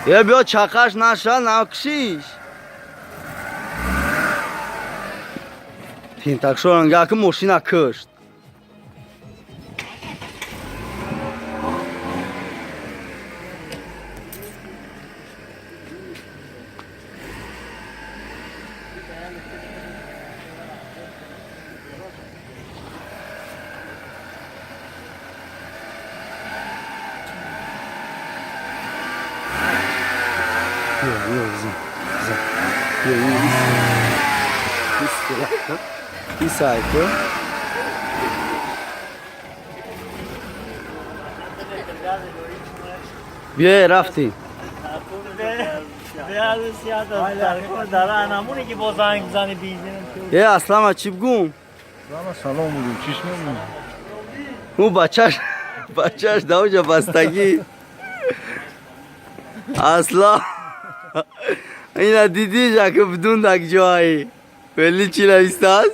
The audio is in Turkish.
یه بیا چاقش نشه نکشیش تین tak شو انگه که ماشین کشت Yok zın. Yok iyi sayfa. Bie rafti. Ye aslama çibgum. Sana salam bugün çişme mi? Bu bacaş da hoca bastagi. Asla. Yine diyecek ki بدون دک جایی ولی چی نمیستاز